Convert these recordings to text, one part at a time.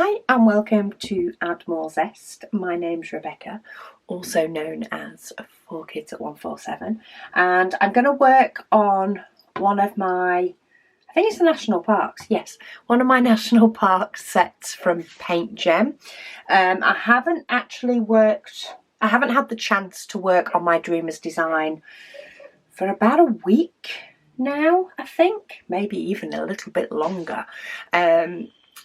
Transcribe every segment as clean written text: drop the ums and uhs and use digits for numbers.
Hi and welcome to Add More Zest. My name's Rebecca, also known as 4Kids at 147, and I'm going to work on one of my, I think it's the National Parks, yes, one of my National Parks sets from Paint Gem. I haven't had the chance to work on my Dreamers design for about a week now, I think, maybe even a little bit longer.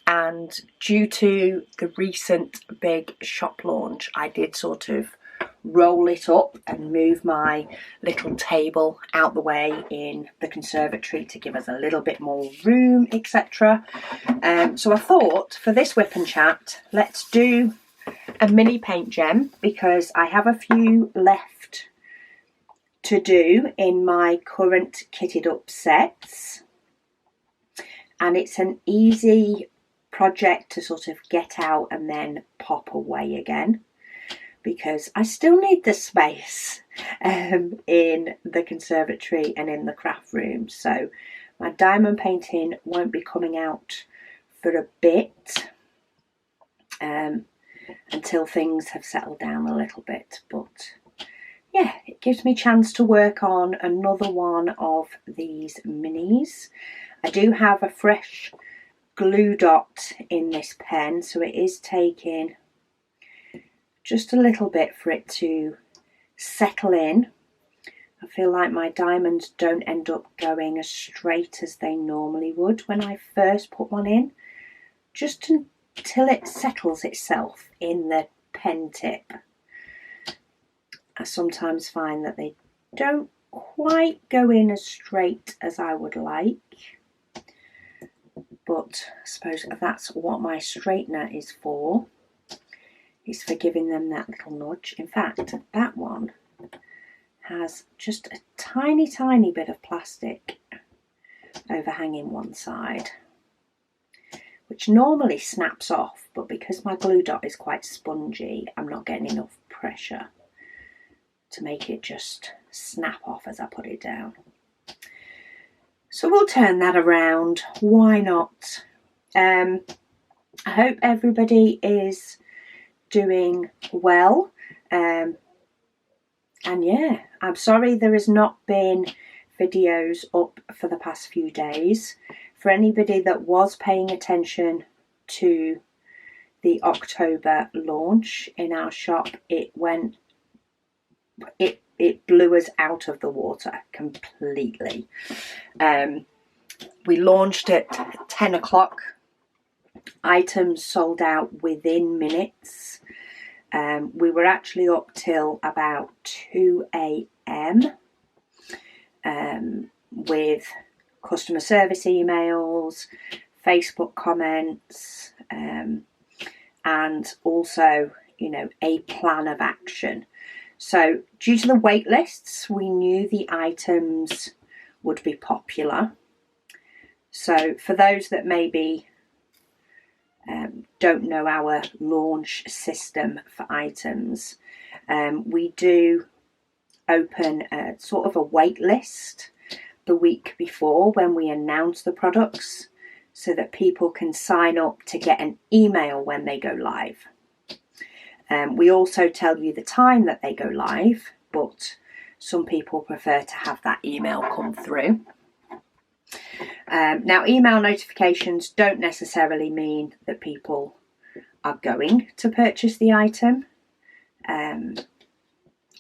And due to the recent big shop launch, I did sort of roll it up and move my little table out the way in the conservatory to give us a little bit more room, etc. So I thought for this whip and chat, let's do a mini Paint Gem because I have a few left to do in my current kitted up sets, and it's an easy project to sort of get out and then pop away again because I still need the space in the conservatory and in the craft room. So my diamond painting won't be coming out for a bit until things have settled down a little bit, but yeah, it gives me a chance to work on another one of these minis. I do have a fresh glue dot in this pen, so it is taking just a little bit for it to settle in. I feel like my diamonds don't end up going as straight as they normally would when I first put one in, just until it settles itself in the pen tip. I sometimes find that they don't quite go in as straight as I would like, but I suppose that's what my straightener is for giving them that little nudge. In fact, that one has just a tiny bit of plastic overhanging one side, which normally snaps off, but because my glue dot is quite spongy, I'm not getting enough pressure to make it just snap off as I put it down. So we'll turn that around, why not? I hope everybody is doing well. And yeah, I'm sorry there has not been videos up for the past few days. For anybody that was paying attention to the October launch in our shop, it blew us out of the water completely. We launched at 10 o'clock. Items sold out within minutes. We were actually up till about 2 a.m. With customer service emails, Facebook comments, and also, a plan of action. So due to the wait lists, we knew the items would be popular. So for those that maybe don't know our launch system for items, we do open a sort of a wait list the week before when we announce the products so that people can sign up to get an email when they go live. We also tell you the time that they go live, but some people prefer to have that email come through. Now, email notifications don't necessarily mean that people are going to purchase the item.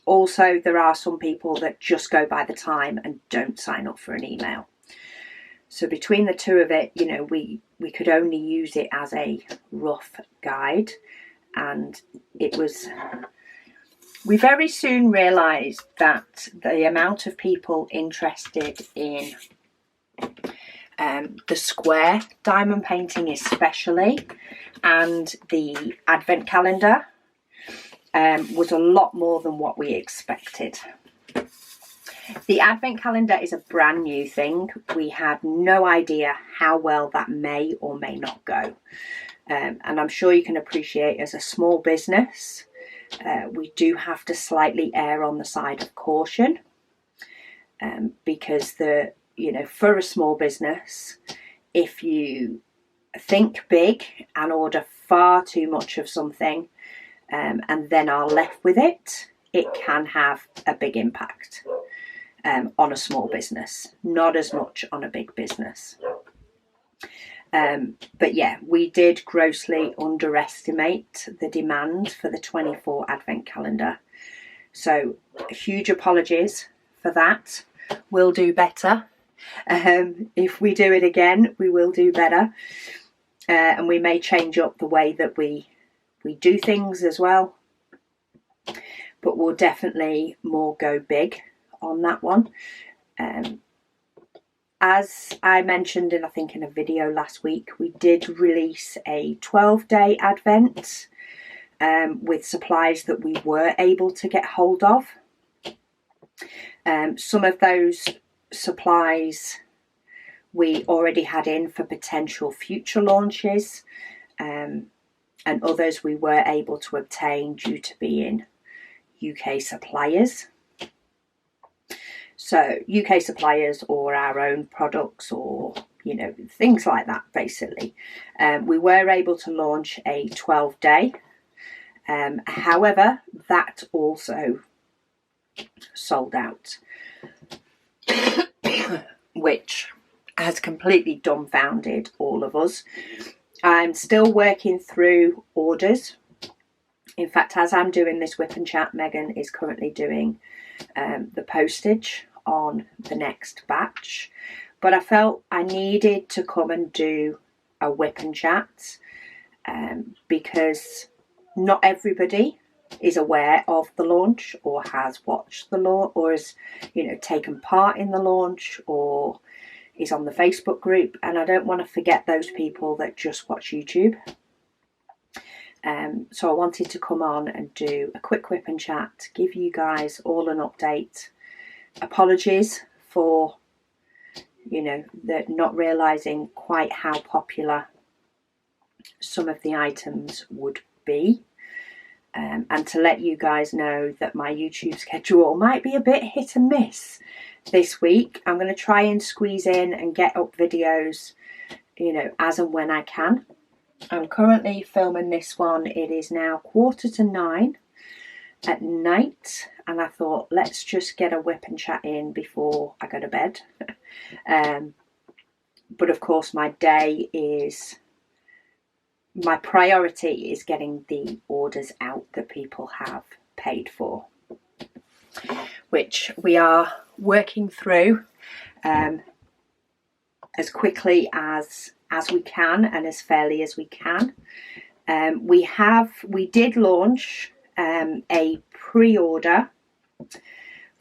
Also, there are some people that just go by the time and don't sign up for an email. So between the two of it, we could only use it as a rough guide. And we very soon realised that the amount of people interested in the square diamond painting especially, and the advent calendar was a lot more than what we expected. The advent calendar is a brand new thing. We had no idea how well that may or may not go. And I'm sure you can appreciate, as a small business, we do have to slightly err on the side of caution, because for a small business, if you think big and order far too much of something and then are left with it, it can have a big impact on a small business, not as much on a big business. But yeah, we did grossly underestimate the demand for the 24 advent calendar. So huge apologies for that. We'll do better. If we do it again, we will do better. And we may change up the way that we do things as well. But we'll definitely more go big on that one. As I mentioned I think in a video last week, we did release a 12-day advent with supplies that we were able to get hold of. Some of those supplies we already had in for potential future launches, and others we were able to obtain due to being UK suppliers. So UK suppliers or our own products, or things like that basically. We were able to launch a 12-day. However, that also sold out, which has completely dumbfounded all of us. I'm still working through orders. In fact, as I'm doing this WIP and Chat, Megan is currently doing the postage on the next batch. But I felt I needed to come and do a WIP and Chat because not everybody is aware of the launch or has watched the launch or has taken part in the launch or is on the Facebook group, and I don't want to forget those people that just watch YouTube. So I wanted to come on and do a quick WIP and Chat, give you guys all an update. Apologies for that not realising quite how popular some of the items would be. And to let you guys know that my YouTube schedule might be a bit hit and miss this week. I'm going to try and squeeze in and get up videos, as and when I can. I'm currently filming this one. It is now 9:15 at night, and I thought let's just get a WIP and Chat in before I go to bed. But of course my priority is getting the orders out that people have paid for, which we are working through as quickly as we can and as fairly as we can. We did launch a pre-order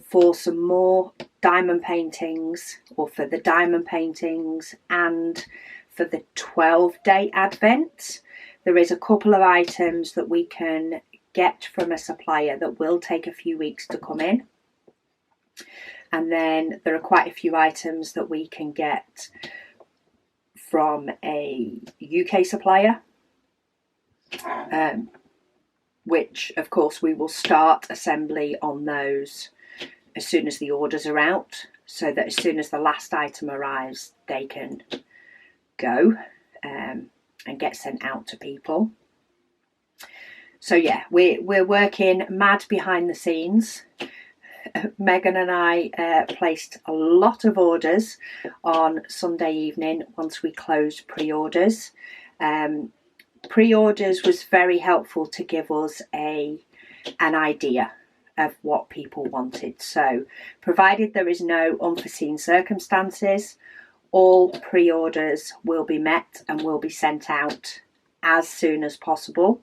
for some more diamond paintings, or for the diamond paintings and for the 12-day advent. There is a couple of items that we can get from a supplier that will take a few weeks to come in. And then there are quite a few items that we can get from a UK supplier, which of course we will start assembly on those as soon as the orders are out, so that as soon as the last item arrives they can go and get sent out to people. So yeah, we're working mad behind the scenes. Megan and I placed a lot of orders on Sunday evening once we closed pre-orders. Pre-orders was very helpful to give us an idea of what people wanted. So provided there is no unforeseen circumstances, all pre-orders will be met and will be sent out as soon as possible.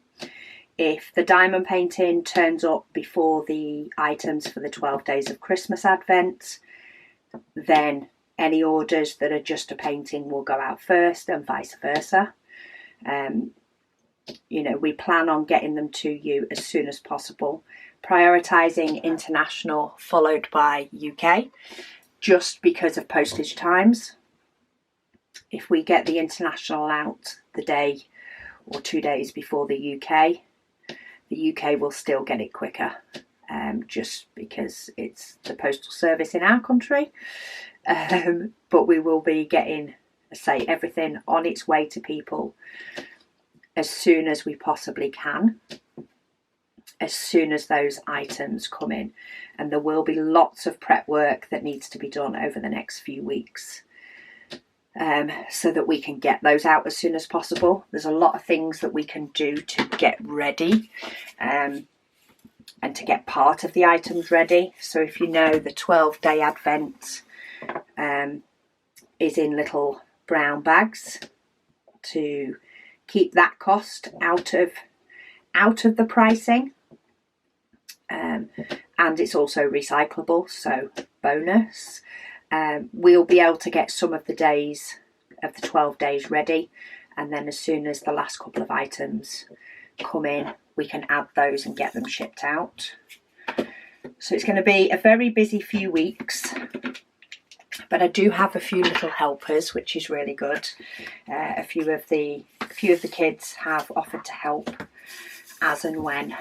If the diamond painting turns up before the items for the 12 days of Christmas Advent, then any orders that are just a painting will go out first, and vice versa. We plan on getting them to you as soon as possible, prioritising international followed by UK, just because of postage times. If we get the international out the day or 2 days before the UK will still get it quicker, just because it's the postal service in our country. But we will be getting, say, everything on its way to people as soon as we possibly can, as soon as those items come in. And there will be lots of prep work that needs to be done over the next few weeks, so that we can get those out as soon as possible. There's a lot of things that we can do to get ready, and to get part of the items ready. So if you know, the 12-day Advent is in little brown bags to keep that cost out of the pricing, and it's also recyclable, so bonus. We'll be able to get some of the days of the 12 days ready, and then as soon as the last couple of items come in, we can add those and get them shipped out. So it's going to be a very busy few weeks, but I do have a few little helpers, which is really good. A few of the kids have offered to help as and when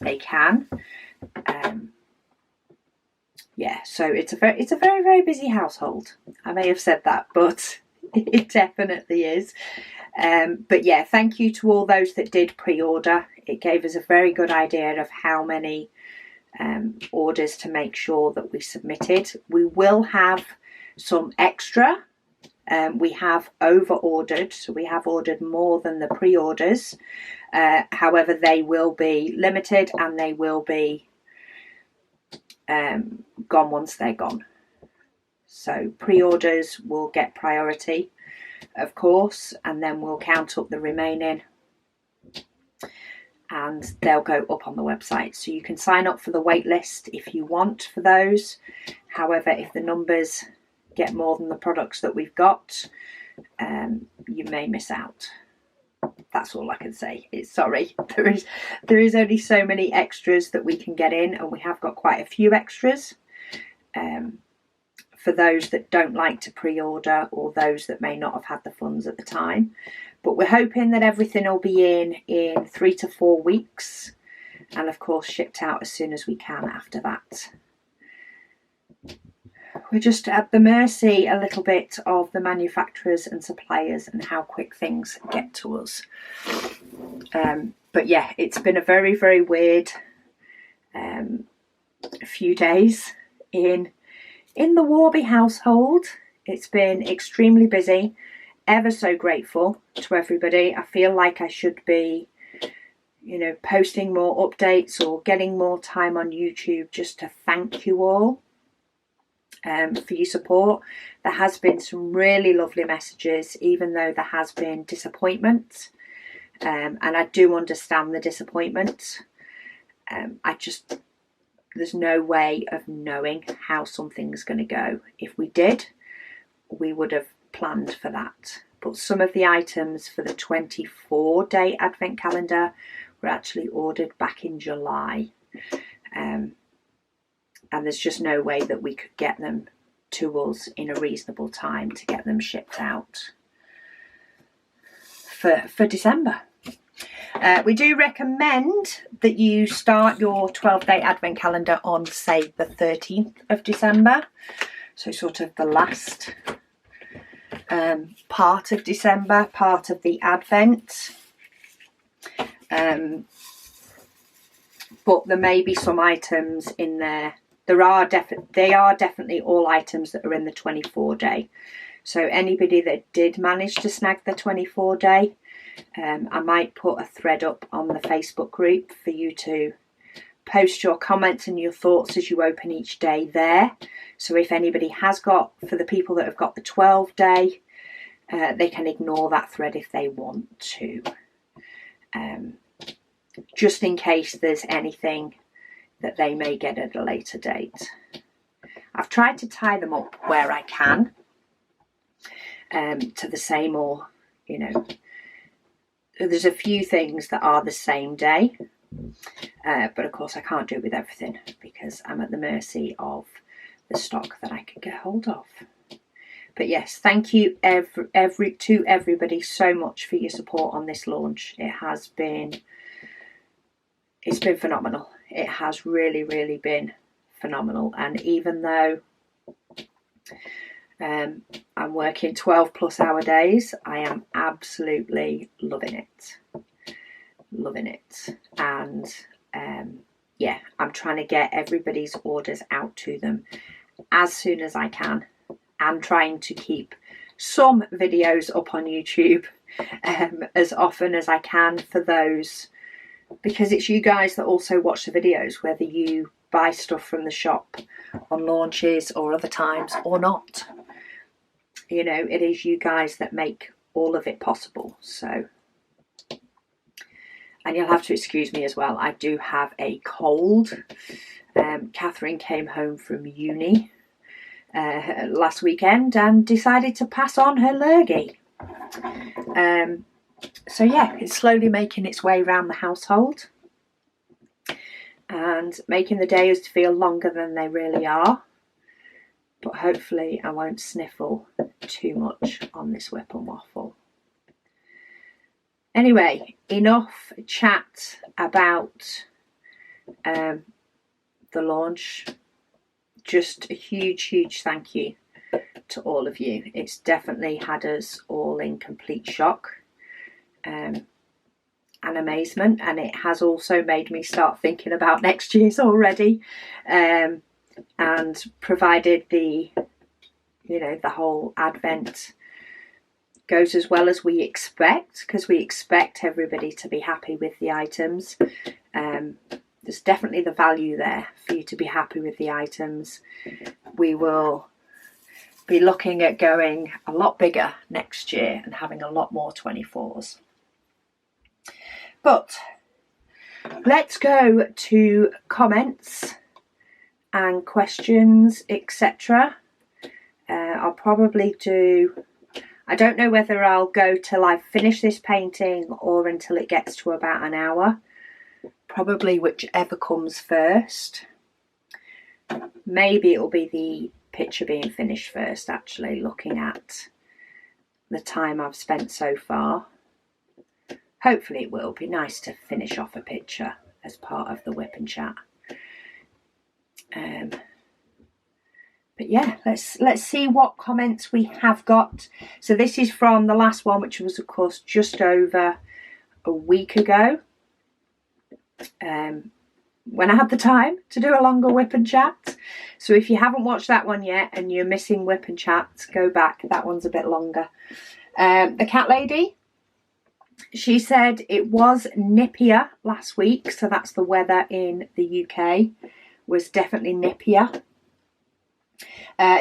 they can. Yeah, so it's a very, very busy household. I may have said that, but it definitely is. But yeah, thank you to all those that did pre-order. It gave us a very good idea of how many orders to make sure that we submitted. We will have some extra. We have over-ordered, so we have ordered more than the pre-orders. However, they will be limited and they will be gone once they're gone. So pre-orders will get priority, of course, and then we'll count up the remaining and they'll go up on the website. So you can sign up for the wait list if you want for those. However, if the numbers get more than the products that we've got, you may miss out. That's all I can say. Sorry, there is only so many extras that we can get in, and we have got quite a few extras for those that don't like to pre-order or those that may not have had the funds at the time. But we're hoping that everything will be in 3 to 4 weeks, and of course shipped out as soon as we can after that. We're just at the mercy a little bit of the manufacturers and suppliers and how quick things get to us. But yeah, it's been a very, very weird few days in the Warby household. It's been extremely busy. Ever so grateful to everybody. I feel like I should be, posting more updates or getting more time on YouTube just to thank you all for your support. There has been some really lovely messages, even though there has been disappointment, and I do understand the disappointment. There's no way of knowing how something's going to go. If we did, we would have planned for that. But some of the items for the 24-day Advent calendar were actually ordered back in July. And there's just no way that we could get them to us in a reasonable time to get them shipped out for December. We do recommend that you start your 12-day Advent calendar on, say, the 13th of December. So sort of the last part of December, part of the Advent. But there may be some items in there. They are definitely all items that are in the 24-day. So anybody that did manage to snag the 24-day, I might put a thread up on the Facebook group for you to post your comments and your thoughts as you open each day there. So if anybody has got, for the people that have got the 12-day, they can ignore that thread if they want to. Just in case there's anything that they may get at a later date. I've tried to tie them up where I can to the same, or there's a few things that are the same day, but of course I can't do it with everything because I'm at the mercy of the stock that I can get hold of. But yes, thank you to everybody so much for your support on this launch. It's been phenomenal. It has really, really been phenomenal. And even though I'm working 12+ hour days, I am absolutely loving it. loving it. And yeah, I'm trying to get everybody's orders out to them as soon as I can. I'm trying to keep some videos up on YouTube as often as I can for those, because it's you guys that also watch the videos, whether you buy stuff from the shop on launches or other times or not. You know, it is you guys that make all of it possible. So, and you'll have to excuse me as well, I do have a cold. Catherine came home from uni last weekend and decided to pass on her lurgy. So yeah, it's slowly making its way around the household and making the days feel longer than they really are. But hopefully I won't sniffle too much on this WIP and Waffle. Anyway, enough chat about the launch. Just a huge thank you to all of you. It's definitely had us all in complete shock and amazement, and it has also made me start thinking about next year's already, and provided the, you know, the whole Advent goes as well as we expect, because we expect everybody to be happy with the items. There's definitely the value there for you to be happy with the items. We will be looking at going a lot bigger next year and having a lot more 24s. But let's go to comments and questions, etc. I'll probably do, I don't know whether I'll go till I've finished this painting or until it gets to about an hour. Probably whichever comes first. Maybe it'll be the picture being finished first, actually, looking at the time I've spent so far. Hopefully it will be nice to finish off a picture as part of the WIP and Chat. But yeah, let's see what comments we have got. So this is from the last one, which was of course just over a week ago. When I had the time to do a longer WIP and Chat. So if you haven't watched that one yet and you're missing WIP and Chat, go back. That one's a bit longer. The cat lady, she said it was nippier last week. So that's the weather in the UK, was definitely nippier.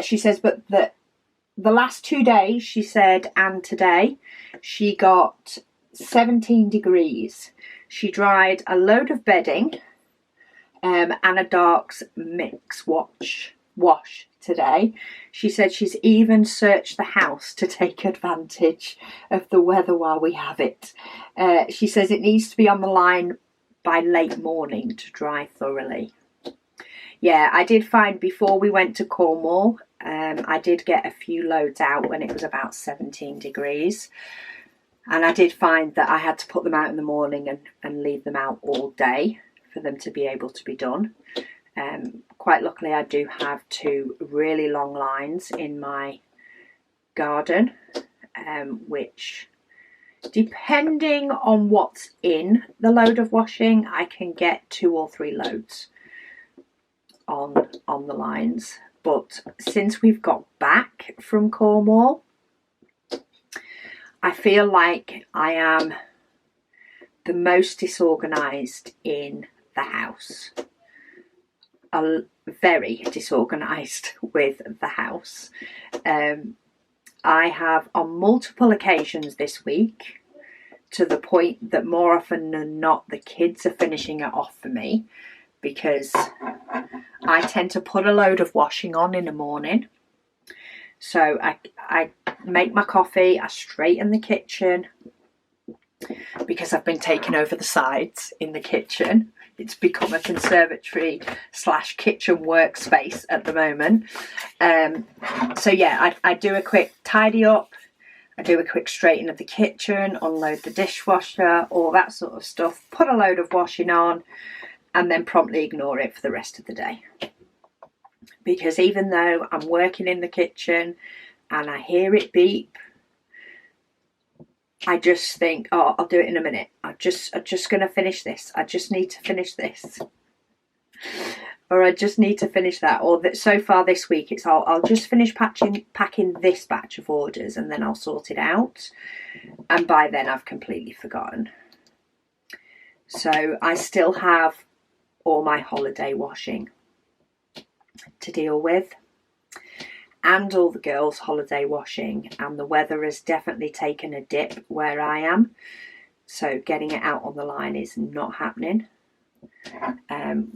She says, but the last 2 days, she said, and today, she got 17 degrees. She dried a load of bedding and a darks mix wash today. She said she's even searched the house to take advantage of the weather while we have it. She says it needs to be on the line by late morning to dry thoroughly. Yeah, I did find before we went to Cornwall, I did get a few loads out when it was about 17 degrees. And I did find that I had to put them out in the morning and leave them out all day for them to be able to be done. Quite luckily, I do have 2 really long lines in my garden, which, depending on what's in the load of washing, I can get 2 or 3 loads on the lines. But since we've got back from Cornwall, I feel like I am the most disorganised in the house. Very disorganised with the house. I have on multiple occasions this week, to the point that more often than not the kids are finishing it off for me, because I tend to put a load of washing on in the morning. So I make my coffee, I straighten the kitchen, because I've been taking over the sides in the kitchen. It's become a conservatory / kitchen workspace at the moment. So yeah, I do a quick tidy up, I do a quick straighten of the kitchen, unload the dishwasher, all that sort of stuff, put a load of washing on, and then promptly ignore it for the rest of the day. Because even though I'm working in the kitchen and I hear it beep, I just think, oh, I'll do it in a minute. I'm just going to finish this. I just need to finish this. Or I just need to finish that. Or that so far this week, it's I'll just finish packing this batch of orders and then I'll sort it out. And by then I've completely forgotten. So I still have all my holiday washing to deal with. And all the girls' holiday washing, and the weather has definitely taken a dip where I am, so getting it out on the line is not happening.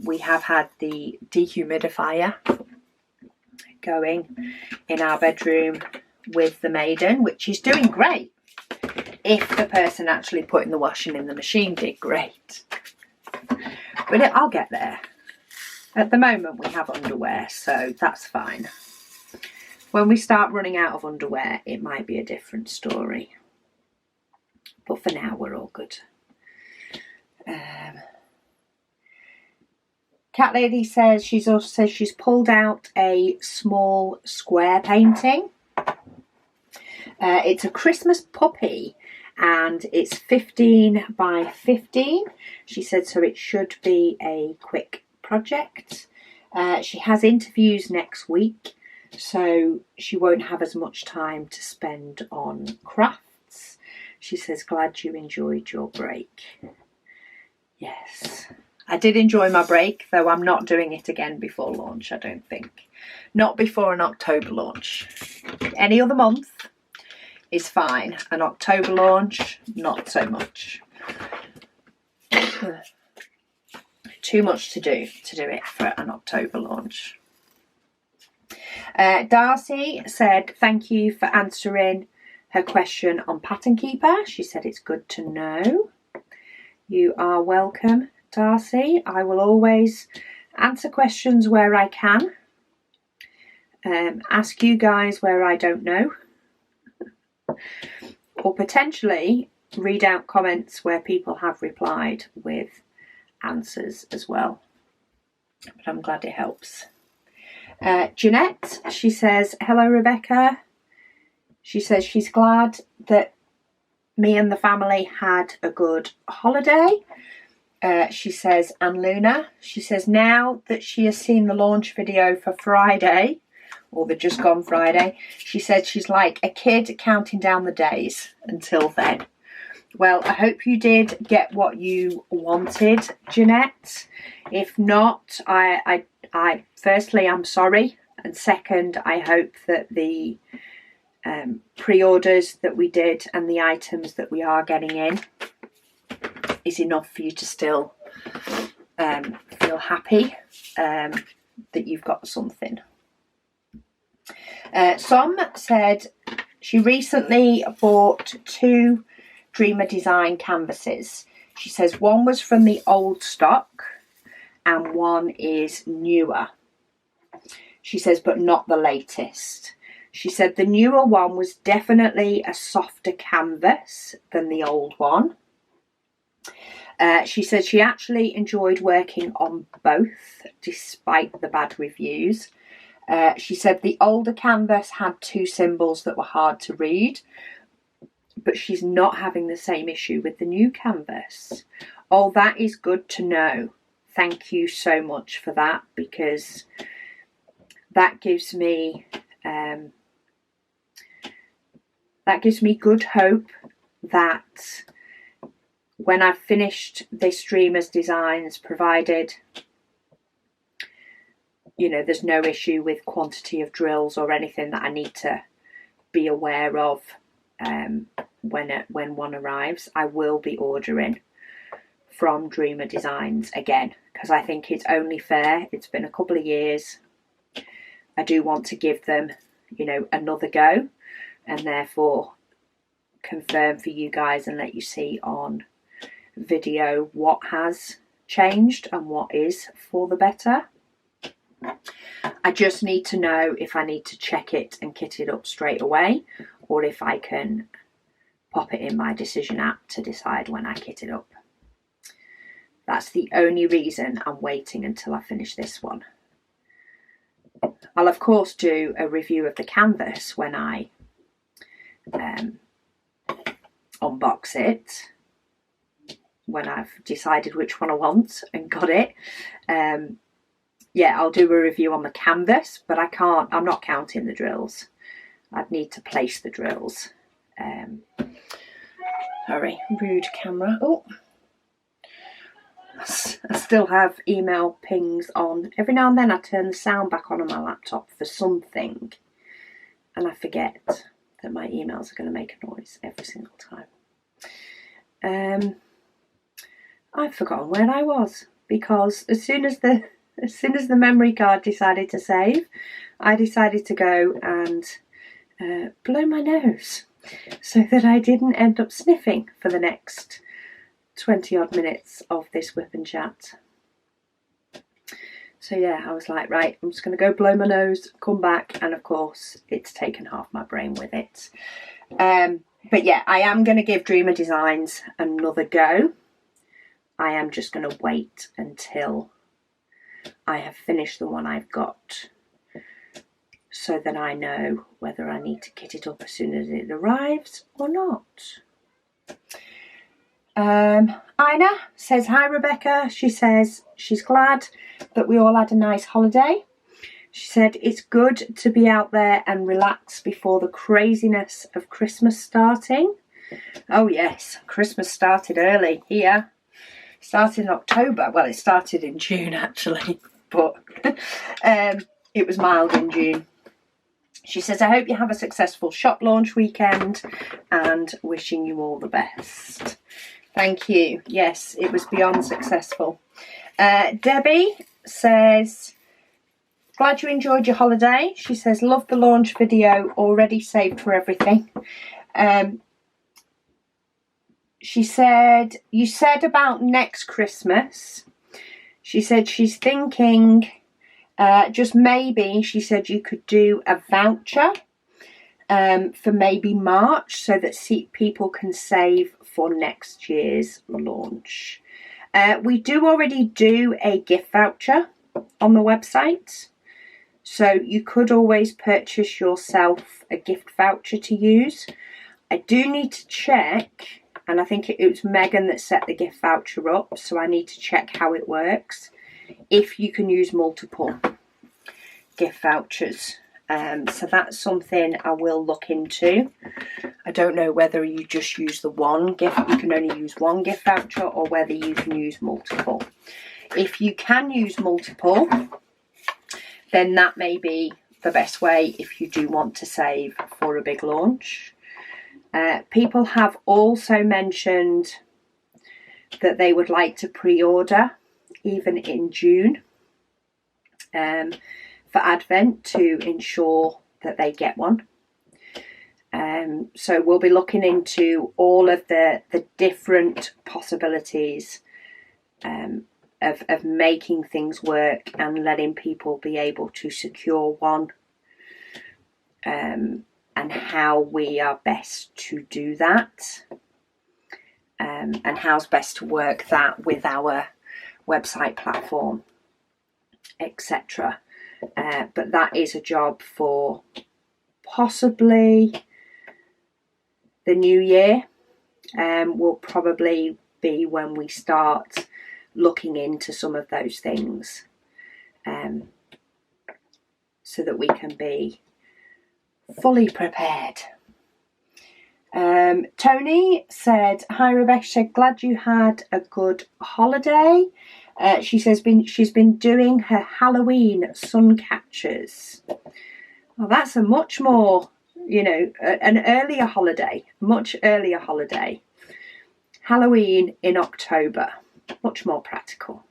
We have had the dehumidifier going in our bedroom with the maiden, which is doing great. If the person actually putting the washing in the machine did great. But I'll get there. At the moment we have underwear, so that's fine. When we start running out of underwear, it might be a different story. But for now, we're all good. Cat Lady says she's pulled out a small square painting. It's a Christmas puppy and it's 15 by 15. She said so it should be a quick project. She has interviews next week, so she won't have as much time to spend on crafts. She says, glad you enjoyed your break. Yes, I did enjoy my break, though I'm not doing it again before launch, I don't think. Not before an October launch. Any other month is fine. An October launch, not so much. Too much to do it for an October launch. Darcy said thank you for answering her question on Pattern Keeper. She said it's good to know. You are welcome, Darcy. I will always answer questions where I can. Ask you guys where I don't know. Or potentially read out comments where people have replied with answers as well. But I'm glad it helps. Jeanette, she says, hello Rebecca. She says she's glad that me and the family had a good holiday. She says, and Luna, she says now that she has seen the launch video for Friday, or the just gone Friday, she said she's like a kid counting down the days until then. Well, I hope you did get what you wanted, Jeanette. If not, I firstly, I'm sorry. And second, I hope that the pre-orders that we did and the items that we are getting in is enough for you to still feel happy that you've got something. Som said she recently bought 2 Dreamer Design canvases. She says one was from the old stock and one is newer. She says, but not the latest. She said the newer one was definitely a softer canvas than the old one. She said she actually enjoyed working on both despite the bad reviews. She said the older canvas had 2 symbols that were hard to read, but she's not having the same issue with the new canvas. Oh, that is good to know. Thank you so much for that, because that gives me good hope that when I've finished this Dreamer's designs, provided there's no issue with quantity of drills or anything that I need to be aware of when one arrives, I will be ordering from Dreamer Designs again, because I think it's only fair. It's been a couple of years. I do want to give them, another go, and therefore confirm for you guys and let you see on video what has changed and what is for the better. I just need to know if I need to check it and kit it up straight away, or if I can pop it in my decision app to decide when I kit it up. That's the only reason I'm waiting until I finish this one. I'll of course do a review of the canvas when I unbox it when I've decided which one I want and got it. Yeah, I'll do a review on the canvas, but I'm not counting the drills. I'd need to place the drills. Sorry, rude camera. Oh, I still have email pings on. Every now and then I turn the sound back on my laptop for something, and I forget that my emails are going to make a noise every single time. I've forgotten where I was, because as soon as the memory card decided to save, I decided to go and blow my nose so that I didn't end up sniffing for the next 20 odd minutes of this WIP and Chat. So yeah, I was like, right, I'm just going to go blow my nose, come back, and of course it's taken half my brain with it. But yeah, I am going to give Dreamer Designs another go. I am just going to wait until I have finished the one I've got, so that I know whether I need to kit it up as soon as it arrives or not. Ina says, hi Rebecca. She says she's glad that we all had a nice holiday. She said it's good to be out there and relax before the craziness of Christmas starting. Oh yes, Christmas started early here. Started in October. Well, it started in June actually, but it was mild in June. She says, I hope you have a successful shop launch weekend and wishing you all the best. Thank you. Yes, it was beyond successful. Debbie says, glad you enjoyed your holiday. She says, love the launch video, already saved for everything. She said, you said about next Christmas. She said she's thinking, just maybe, she said you could do a voucher for maybe March, so that people can save for next year's launch. We do already do a gift voucher on the website, so you could always purchase yourself a gift voucher to use. I do need to check, and I think it was Megan that set the gift voucher up, so I need to check how it works, if you can use multiple gift vouchers. So that's something I will look into. I don't know whether you just use the one gift, you can only use one gift voucher, or whether you can use multiple. If you can use multiple, then that may be the best way if you do want to save for a big launch. People have also mentioned that they would like to pre-order even in June for Advent to ensure that they get one. So we'll be looking into all of the different possibilities of making things work and letting people be able to secure one, and how we are best to do that, and how's best to work that with our website platform, etc. But that is a job for possibly the new year. Will probably be when we start looking into some of those things, so that we can be fully prepared. Tony said, hi Rebecca, glad you had a good holiday. She says she's been doing her Halloween sun catchers. Well, that's a much more, an earlier holiday, much earlier holiday. Halloween in October, much more practical.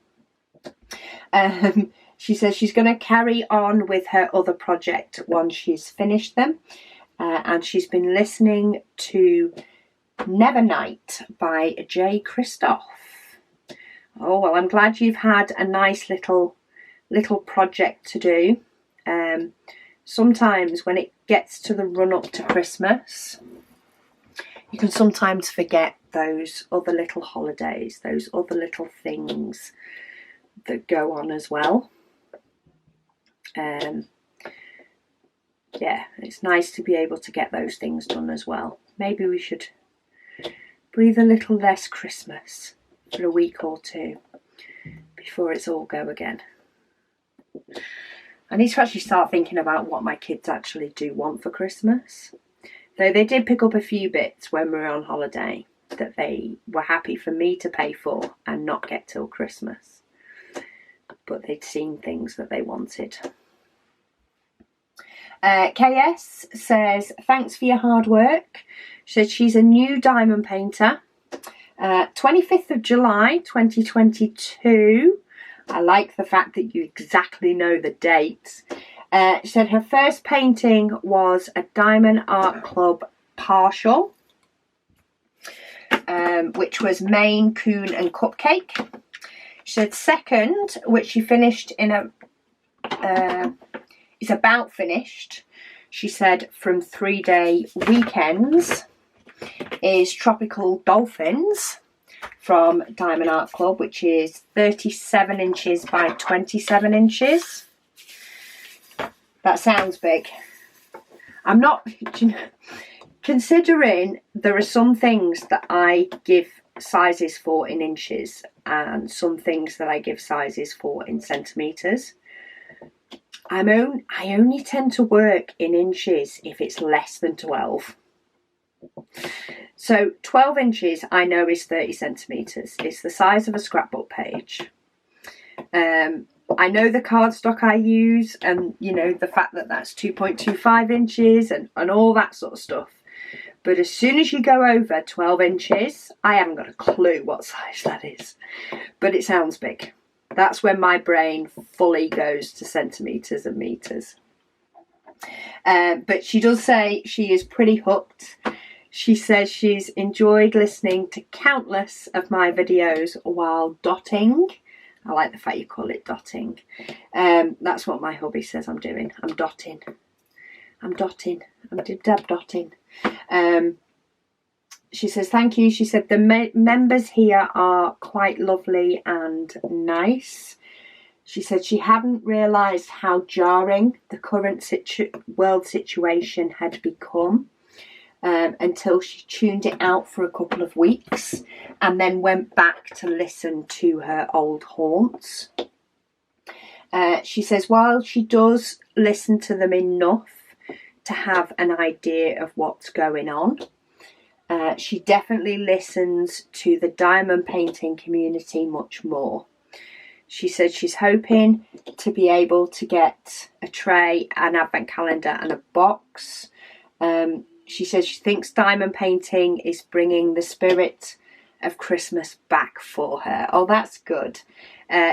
She says she's going to carry on with her other project once she's finished them. And she's been listening to Nevernight by Jay Christoph. Oh, well, I'm glad you've had a nice little project to do. Sometimes when it gets to the run up to Christmas, you can sometimes forget those other little holidays, those other little things that go on as well. Yeah, it's nice to be able to get those things done as well. Maybe we should breathe a little less Christmas for a week or two before it's all go again. I need to actually start thinking about what my kids actually do want for Christmas. Though they did pick up a few bits when we were on holiday that they were happy for me to pay for and not get till Christmas. But they'd seen things that they wanted. KS says, thanks for your hard work. She said she's a new diamond painter. 25th of July 2022. I like the fact that you exactly know the dates. She said her first painting was a Diamond Art Club partial, which was Maine, Coon and Cupcake. She said second, which she finished in a, is about finished, she said, from 3-day weekends, is Tropical Dolphins from Diamond Art Club, which is 37 inches by 27 inches. That sounds big. I'm not, considering there are some things that I give sizes for in inches and some things that I give sizes for in centimetres. I only tend to work in inches if it's less than 12. So 12 inches I know is 30 centimetres. It's the size of a scrapbook page. I know the cardstock I use and, you know, the fact that that's 2.25 inches and all that sort of stuff. But as soon as you go over 12 inches, I haven't got a clue what size that is. But it sounds big. That's when my brain fully goes to centimetres and metres. But she does say she is pretty hooked. She says she's enjoyed listening to countless of my videos while dotting. I like the fact you call it dotting. That's what my hubby says I'm doing. I'm dotting. I'm dotting. I'm dab dotting. She says, thank you. She said, the members here are quite lovely and nice. She said she hadn't realised how jarring the current world situation had become until she tuned it out for a couple of weeks and then went back to listen to her old haunts. She says, while she does listen to them enough to have an idea of what's going on, she definitely listens to the diamond painting community much more. She said she's hoping to be able to get a tray, an advent calendar and a box. She says she thinks diamond painting is bringing the spirit of Christmas back for her. Oh, that's good.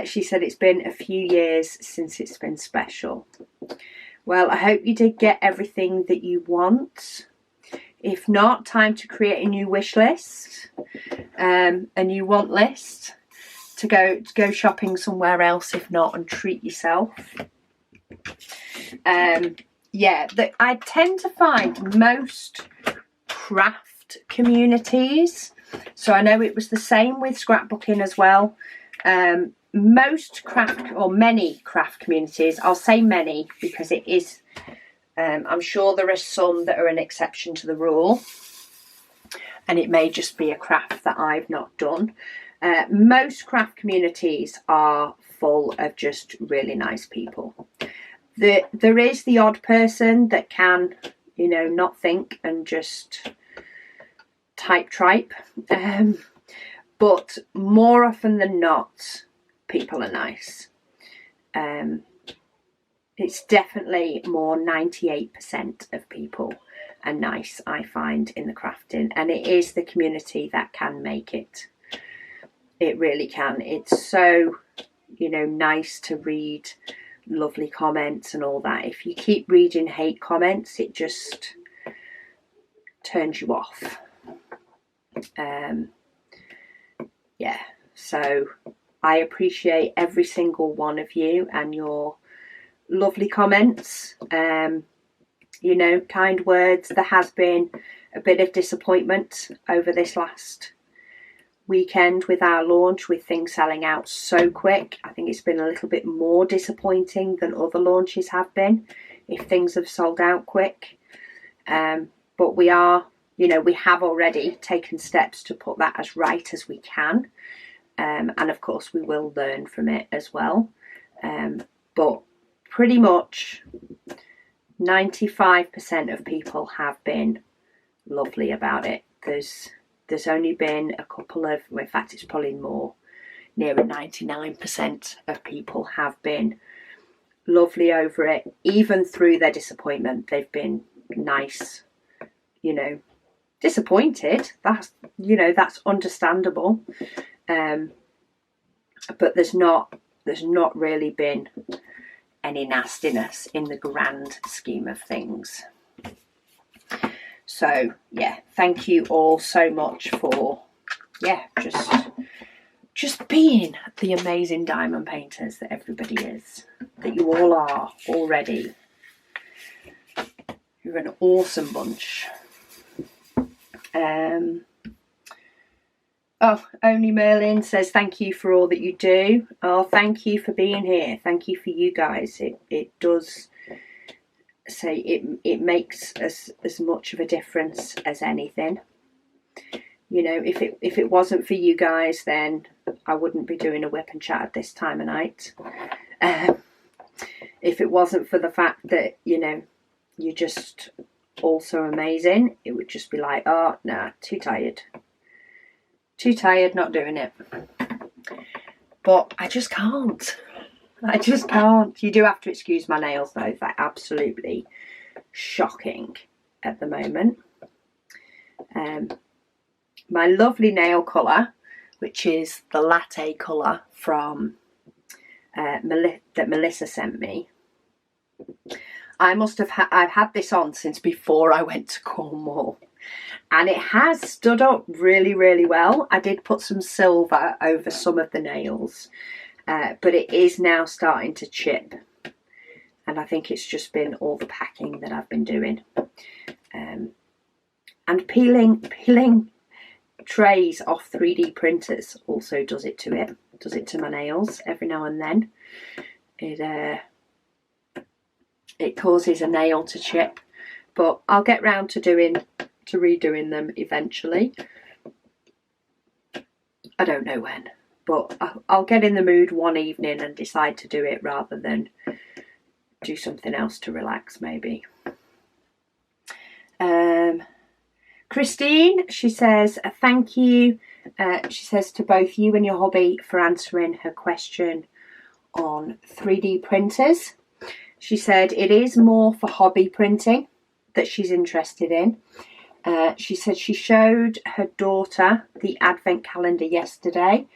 She said it's been a few years since it's been special. Well, I hope you did get everything that you want. If not, time to create a new wish list, a new want list, to go shopping somewhere else if not, and treat yourself. Yeah, I tend to find most craft communities, so I know it was the same with scrapbooking as well. Most craft, or many craft communities, I'll say many because it is, I'm sure there are some that are an exception to the rule, and it may just be a craft that I've not done. Most craft communities are full of just really nice people. There is the odd person that can, you know, not think and just tripe. But more often than not, people are nice. It's definitely more 98% of people are nice, I find, in the crafting. And it is the community that can make it. It really can. It's so, you know, nice to read lovely comments and all that. If you keep reading hate comments, it just turns you off. Yeah, so I appreciate every single one of you and your lovely comments, you know, kind words. There has been a bit of disappointment over this last weekend with our launch, with things selling out so quick. I think it's been a little bit more disappointing than other launches have been if things have sold out quick, but we are you know, we have already taken steps to put that as right as we can. And of course we will learn from it as well. But pretty much 95% of people have been lovely about it. There's only been a couple of, well, in fact it's probably more, nearer 99% of people have been lovely over it. Even through their disappointment, they've been nice, you know. Disappointed, that's, you know, that's understandable, but there's not really been any nastiness in the grand scheme of things. So yeah, thank you all so much for, yeah, just being the amazing diamond painters that everybody is, that you all are already. You're an awesome bunch. Oh, Only Merlin says thank you for all that you do. Oh, thank you for being here. Thank you for you guys. It does say it makes as much of a difference as anything. You know, if it wasn't for you guys, then I wouldn't be doing a WIP and chat at this time of night. If it wasn't for the fact that, you know, you're just also amazing, it would just be like, oh nah, too tired, not doing it. But I just can't. You do have to excuse my nails though, they're absolutely shocking at the moment. My lovely nail colour, which is the latte colour from that Melissa sent me, I've had this on since before I went to Cornwall, and it has stood up really, really well. I did put some silver over some of the nails, but it is now starting to chip, and I think it's just been all the packing that I've been doing, and peeling trays off 3D printers also does it to my nails every now and then. It causes a nail to chip, but I'll get round to redoing them eventually. I don't know when, but I'll get in the mood one evening and decide to do it rather than do something else to relax maybe. Christine, she says thank you. She says to both you and your hubby for answering her question on 3D printers. She said it is more for hobby printing that she's interested in. She said she showed her daughter the advent calendar yesterday.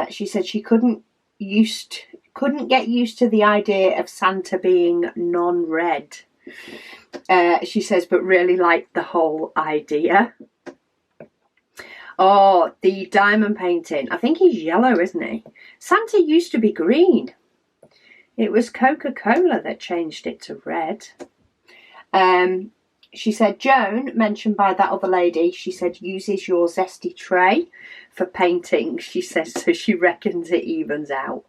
She said she couldn't get used to the idea of Santa being non-red. She says, but really liked the whole idea. Oh, the diamond painting. I think he's yellow, isn't he? Santa used to be green. It was Coca-Cola that changed it to red. She said, Joan, mentioned by that other lady, she said, uses your zesty tray for painting. She says, so she reckons it evens out.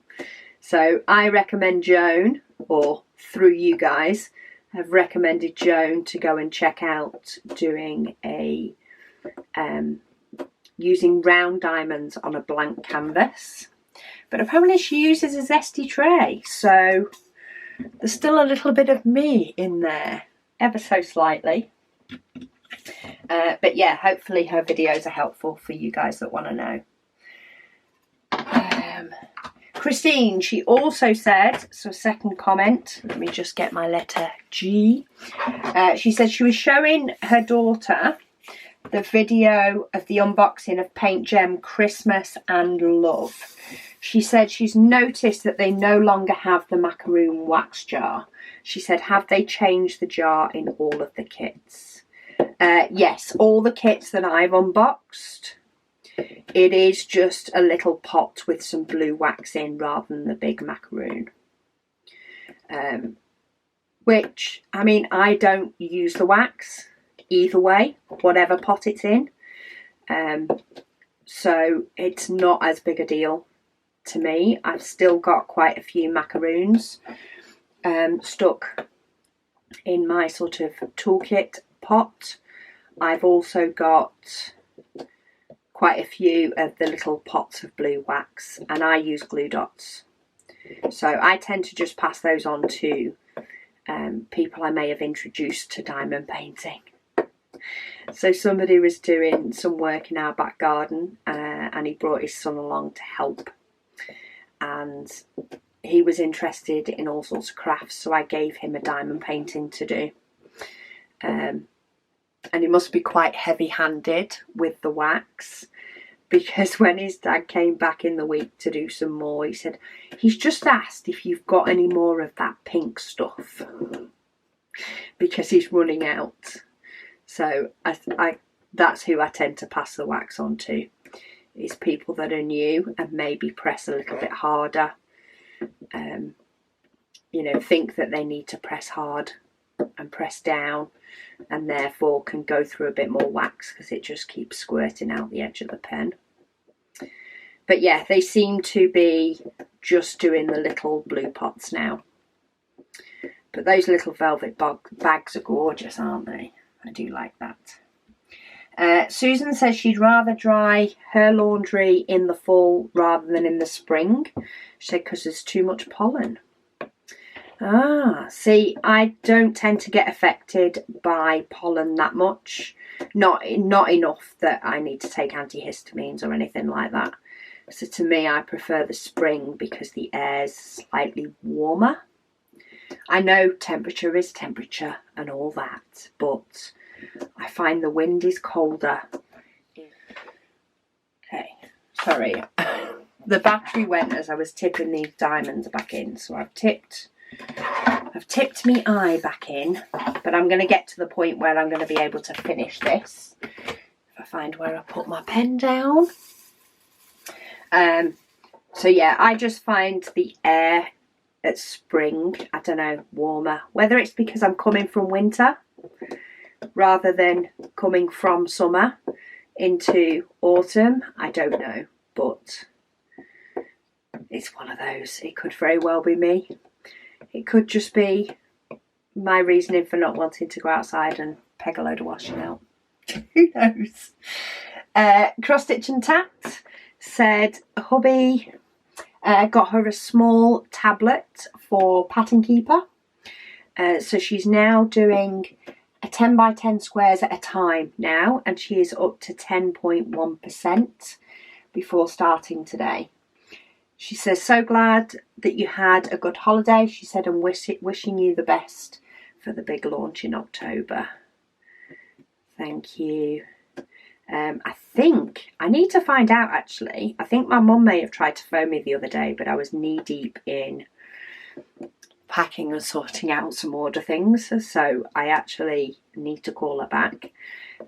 So I recommend Joan, or through you guys, have recommended Joan to go and check out doing a, using round diamonds on a blank canvas. But apparently she uses a zesty tray, so there's still a little bit of me in there, ever so slightly. But yeah, hopefully her videos are helpful for you guys that want to know. Christine, she also said, so second comment, let me just get my letter G. She said she was showing her daughter the video of the unboxing of Paint Gem Christmas and Love. She said she's noticed that they no longer have the macaroon wax jar. She said, have they changed the jar in all of the kits? Yes, all the kits that I've unboxed, it is just a little pot with some blue wax in rather than the big macaroon. Which, I mean, I don't use the wax either way, whatever pot it's in. So it's not as big a deal to me. I've still got quite a few macaroons stuck in my sort of toolkit pot. I've also got quite a few of the little pots of blue wax, and I use glue dots. So I tend to just pass those on to people I may have introduced to diamond painting. So somebody was doing some work in our back garden and he brought his son along to help, and he was interested in all sorts of crafts, so I gave him a diamond painting to do. And he must be quite heavy-handed with the wax, because when his dad came back in the week to do some more, he said, he's just asked if you've got any more of that pink stuff, because he's running out. So that's who I tend to pass the wax on to, is people that are new and maybe press a little bit harder. You know, think that they need to press hard and press down, and therefore can go through a bit more wax because it just keeps squirting out the edge of the pen. But yeah, they seem to be just doing the little blue pots now. But those little velvet bags are gorgeous, aren't they? I do like that. Susan says she'd rather dry her laundry in the fall rather than in the spring. She said because there's too much pollen. Ah, see, I don't tend to get affected by pollen that much. Not enough that I need to take antihistamines or anything like that. So to me, I prefer the spring because the air's slightly warmer. I know temperature is temperature and all that, but I find the wind is colder. Okay, sorry. The battery went as I was tipping these diamonds back in, so I've tipped my eye back in, but I'm going to get to the point where I'm going to be able to finish this. If I find where I put my pen down. So yeah, I just find the air at spring, I don't know, warmer. Whether it's because I'm coming from winter rather than coming from summer into autumn, I don't know, but it's one of those. It could very well be me. It could just be my reasoning for not wanting to go outside and peg a load of washing out. Who knows? Cross Stitch and Tat said hubby got her a small tablet for Pattern Keeper. So she's now doing a 10 by 10 squares at a time now, and she is up to 10.1% before starting today. She says, so glad that you had a good holiday. She said, and wishing you the best for the big launch in October. Thank you. I think, I need to find out actually. I think my mum may have tried to phone me the other day, but I was knee deep in packing and sorting out some order things. So I actually need to call her back.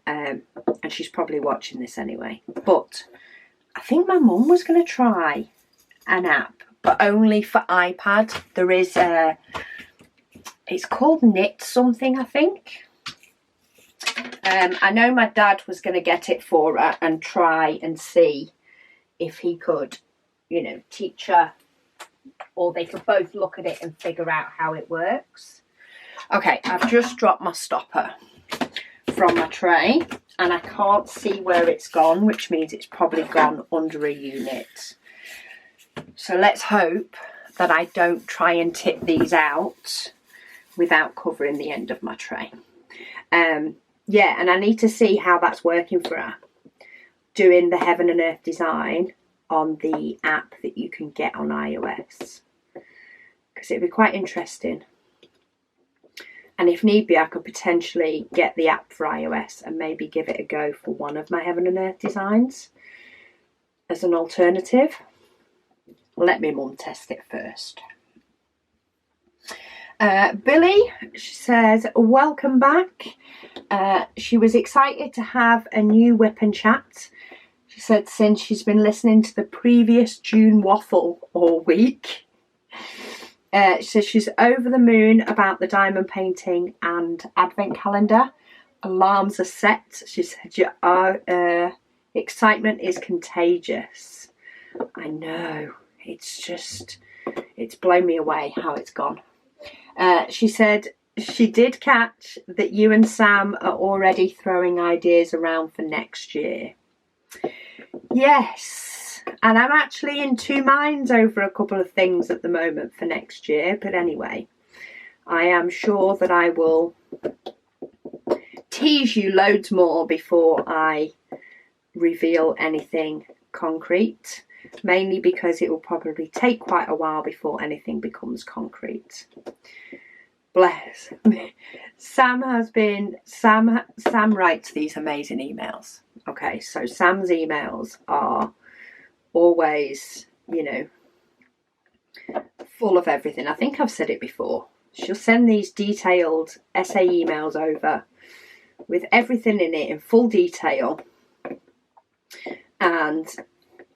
And she's probably watching this anyway. But I think my mum was going to try an app, but only for iPad. There is it's called Knit something, I think. I know my dad was going to get it for her and try and see if he could, you know, teach her, or they could both look at it and figure out how it works. Okay, I've just dropped my stopper from my tray and I can't see where it's gone, which means it's probably gone under a unit. So let's hope that I don't try and tip these out without covering the end of my tray. Yeah, and I need to see how that's working for her, doing the Heaven and Earth design on the app that you can get on iOS, because it'd be quite interesting. And if need be, I could potentially get the app for iOS and maybe give it a go for one of my Heaven and Earth designs as an alternative. Let me mum test it first. Billy, she says, welcome back. She was excited to have a new WIP Chat. She said since she's been listening to the previous June Waffle all week. She says she's over the moon about the diamond painting and advent calendar. Alarms are set. She said your excitement is contagious. I know. It's blown me away how it's gone. She said she did catch that you and Sam are already throwing ideas around for next year. Yes, and I'm actually in two minds over a couple of things at the moment for next year. But anyway, I am sure that I will tease you loads more before I reveal anything concrete, mainly because it will probably take quite a while before anything becomes concrete. Bless. Sam writes these amazing emails. Okay, so Sam's emails are always, you know, full of everything. I think I've said it before. She'll send these detailed essay emails over with everything in it in full detail, and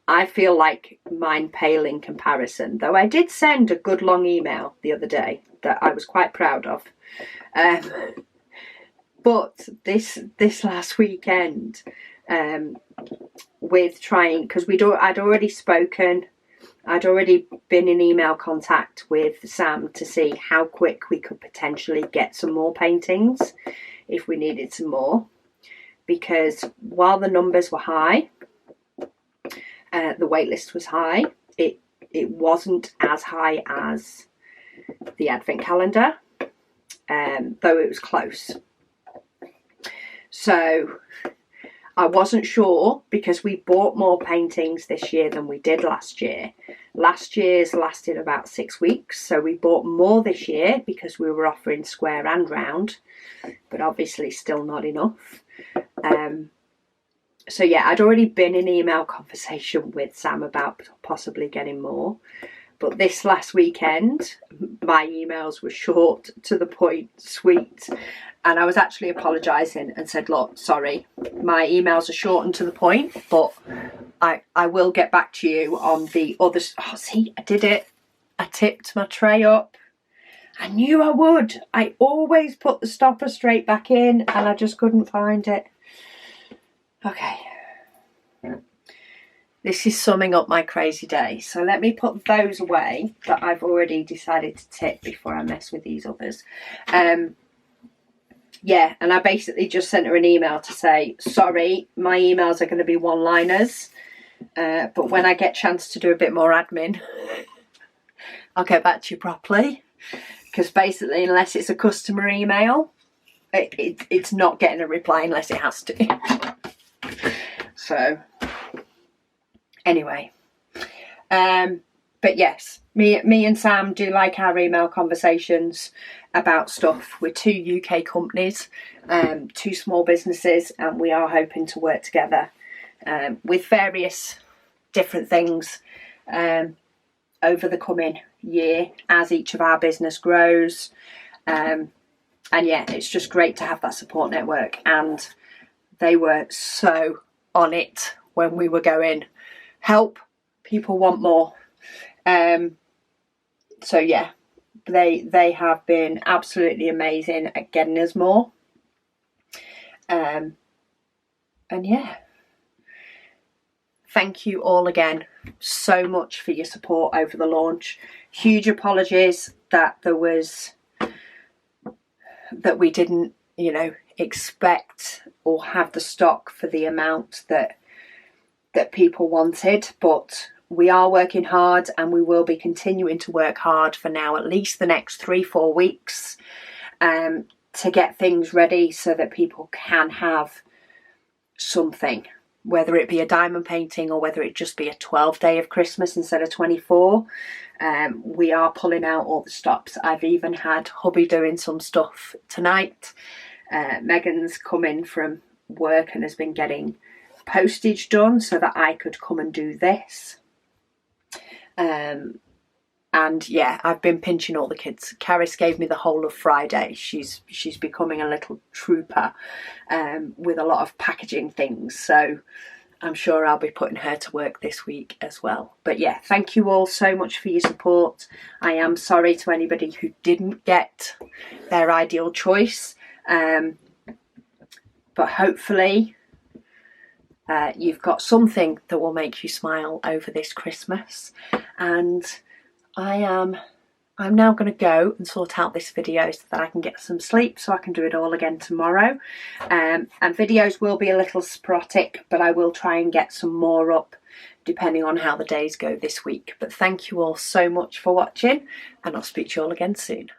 I feel like mine pale in comparison, though I did send a good long email the other day that I was quite proud of. But this last weekend, with trying, because I'd already spoken, I'd already been in email contact with Sam to see how quick we could potentially get some more paintings if we needed some more, because while the numbers were high, the wait list was high, it wasn't as high as the advent calendar, though it was close. So I wasn't sure, because we bought more paintings this year than we did last year. Last year's lasted about 6 weeks, so we bought more this year because we were offering square and round, but obviously still not enough. So yeah, I'd already been in email conversation with Sam about possibly getting more. But this last weekend, my emails were short, to the point, sweet. And I was actually apologising and said, look, sorry, my emails are short and to the point, but I will get back to you on the others. Oh, see, I did it. I tipped my tray up. I knew I would. I always put the stopper straight back in, and I just couldn't find it. Okay. This is summing up my crazy day. So let me put those away that I've already decided to tip before I mess with these others. Yeah, and I basically just sent her an email to say, sorry, my emails are going to be one-liners. But when I get a chance to do a bit more admin, I'll get back to you properly. Because basically, unless it's a customer email, it's not getting a reply unless it has to. So, anyway. But yes, me and Sam do like our email conversations about stuff. We're two UK companies, two small businesses, and we are hoping to work together with various different things over the coming year as each of our business grows. And yeah, it's just great to have that support network, and they were so on it when we were going, help, people want more. So yeah, they have been absolutely amazing at getting us more. And yeah, thank you all again so much for your support over the launch. Huge apologies that we didn't, expect or have the stock for the amount that people wanted, but we are working hard, and we will be continuing to work hard for now at least the next 3-4 weeks to get things ready so that people can have something, whether it be a diamond painting or whether it just be a 12-day of Christmas instead of 24. We are pulling out all the stops. I've even had hubby doing some stuff tonight. Megan's come in from work and has been getting postage done so that I could come and do this. And yeah, I've been pinching all the kids. Caris gave me the whole of Friday. She's becoming a little trooper with a lot of packaging things, so I'm sure I'll be putting her to work this week as well. But yeah, thank you all so much for your support. I am sorry to anybody who didn't get their ideal choice, but hopefully you've got something that will make you smile over this Christmas. And I am I'm now going to go and sort out this video so that I can get some sleep so I can do it all again tomorrow. And videos will be a little sporadic, but I will try and get some more up depending on how the days go this week. But thank you all so much for watching, and I'll speak to you all again soon.